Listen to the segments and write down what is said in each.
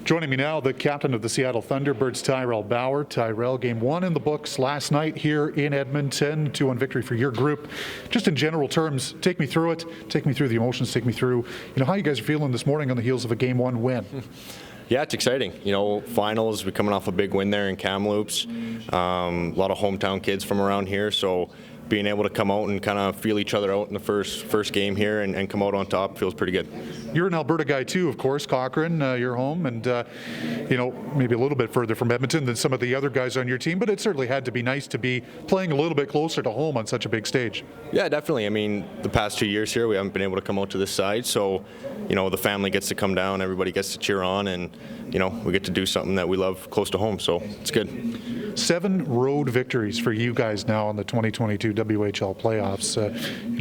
Joining me now, the captain of the Seattle Thunderbirds, Tyrel Bauer. Tyrel, game one in the books last night here in Edmonton, 2-1 victory for your group. Just in general terms, take me through it, take me through the emotions, take me through, how you guys are feeling this morning on the heels of a game one win. Yeah, it's exciting. Finals, we're coming off a big win there in Kamloops. A lot of hometown kids from around here, so being able to come out and kind of feel each other out in the first game here and come out on top feels pretty good. You're an Alberta guy too, of course, Cochrane, your home, and maybe a little bit further from Edmonton than some of the other guys on your team, but it certainly had to be nice to be playing a little bit closer to home on such a big stage. Yeah, definitely. I mean, the past 2 years here, we haven't been able to come out to this side, so the family gets to come down, everybody gets to cheer on, and we get to do something that we love close to home, so it's good. 7 road victories for you guys now in the 2022 WHL playoffs.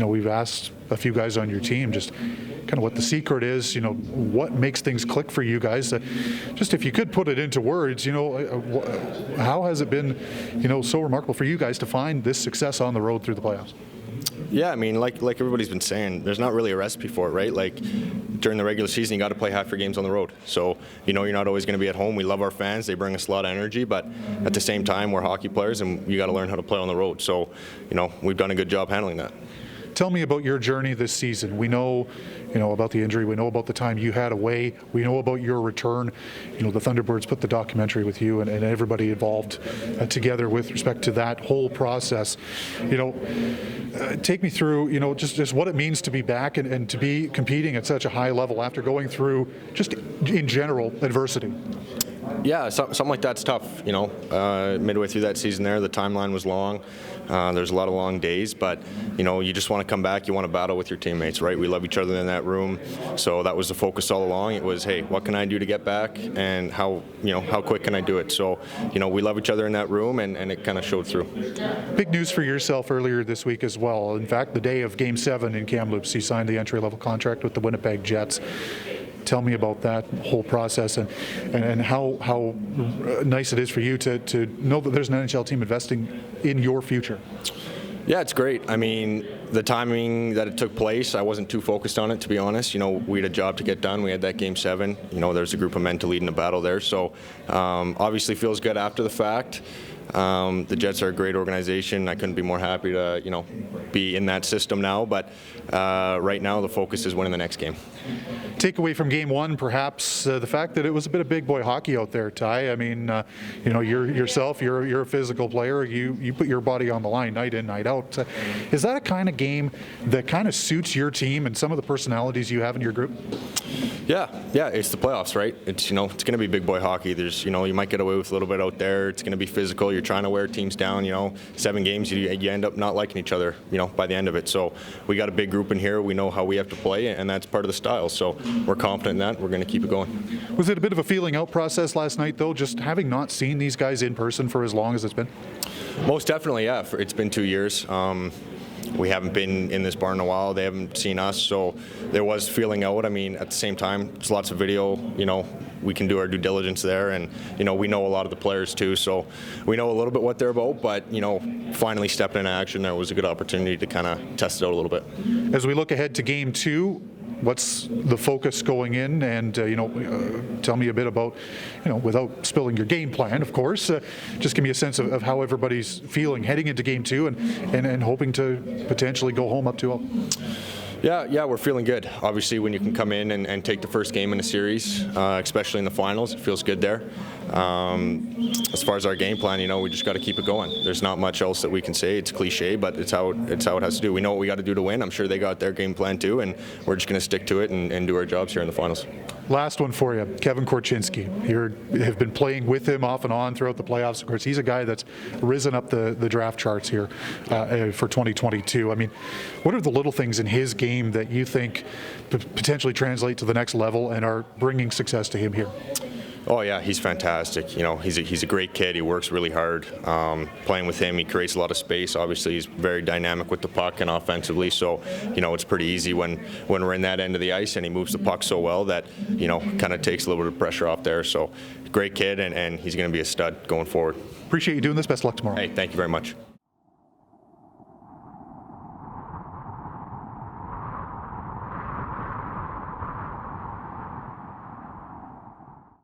We've asked a few guys on your team just kind of what the secret is, what makes things click for you guys. Just if you could put it into words, how has it been, so remarkable for you guys to find this success on the road through the playoffs? Yeah, I mean, like everybody's been saying, there's not really a recipe for it, right? Like during the regular season, you got to play half your games on the road. So, you're not always going to be at home. We love our fans. They bring us a lot of energy, but at the same time, we're hockey players and you got to learn how to play on the road. So, we've done a good job handling that. Tell me about your journey this season. We know, about the injury. We know about the time you had away. We know about your return. The Thunderbirds put the documentary with you and everybody involved together with respect to that whole process. Take me through, just what it means to be back and to be competing at such a high level after going through, just in general, adversity. Yeah, something like that's tough. Midway through that season there, the timeline was long. There's a lot of long days, but you just want to come back. You want to battle with your teammates, right? We love each other in that room, so that was the focus all along. It was, hey, what can I do to get back, and how quick can I do it? So, we love each other in that room, and it kind of showed through. Big news for yourself earlier this week as well. In fact, the day of Game 7 in Kamloops, you signed the entry-level contract with the Winnipeg Jets. Tell me about that whole process and how nice it is for you to know that there's an NHL team investing in your future. Yeah, it's great. I mean, the timing that it took place, I wasn't too focused on it, to be honest. We had a job to get done. We had that Game 7. There's a group of men to lead in the battle there. So obviously feels good after the fact. The Jets are a great organization. I couldn't be more happy to, be in that system now. But right now, the focus is winning the next game. Takeaway from Game 1, perhaps the fact that it was a bit of big boy hockey out there, Ty. I mean, you're a physical player. You put your body on the line night in, night out. Is that a kind of game that kind of suits your team and some of the personalities you have in your group? Yeah, it's the playoffs, right? It's it's going to be big boy hockey. There's you might get away with a little bit out there. It's going to be physical. You're trying to wear teams down. 7 games, you end up not liking each other. By the end of it. So we got a big group in here. We know how we have to play, and that's part of the style. So we're confident in that. We're going to keep it going. Was it a bit of a feeling out process last night, though, just having not seen these guys in person for as long as it's been? Most definitely, yeah. It's been 2 years. We haven't been in this barn in a while. They haven't seen us, so there was feeling out. I mean, at the same time, there's lots of video. We can do our due diligence there, and we know a lot of the players too, so we know a little bit what they're about. But finally stepping into action, there was a good opportunity to kind of test it out a little bit. As we look ahead to Game 2, what's the focus going in? And tell me a bit about, without spilling your game plan, of course, just give me a sense of how everybody's feeling heading into Game 2 and hoping to potentially go home up 2-0. Yeah, we're feeling good. Obviously, when you can come in and take the first game in a series, especially in the finals, it feels good there. As far as our game plan, we just got to keep it going. There's not much else that we can say. It's cliche, but it's how it has to do. We know what we got to do to win. I'm sure they got their game plan too, and we're just going to stick to it and do our jobs here in the finals. Last one for you, Kevin Korchinski. You have been playing with him off and on throughout the playoffs. Of course, he's a guy that's risen up the draft charts here for 2022. I mean, what are the little things in his game that you think potentially translate to the next level and are bringing success to him here? Oh yeah, he's fantastic. He's a great kid. He works really hard. Playing with him, he creates a lot of space. Obviously, he's very dynamic with the puck and offensively. So, it's pretty easy when we're in that end of the ice, and he moves the puck so well that kind of takes a little bit of pressure off there. So, great kid, and he's going to be a stud going forward. Appreciate you doing this. Best of luck tomorrow. Hey, thank you very much.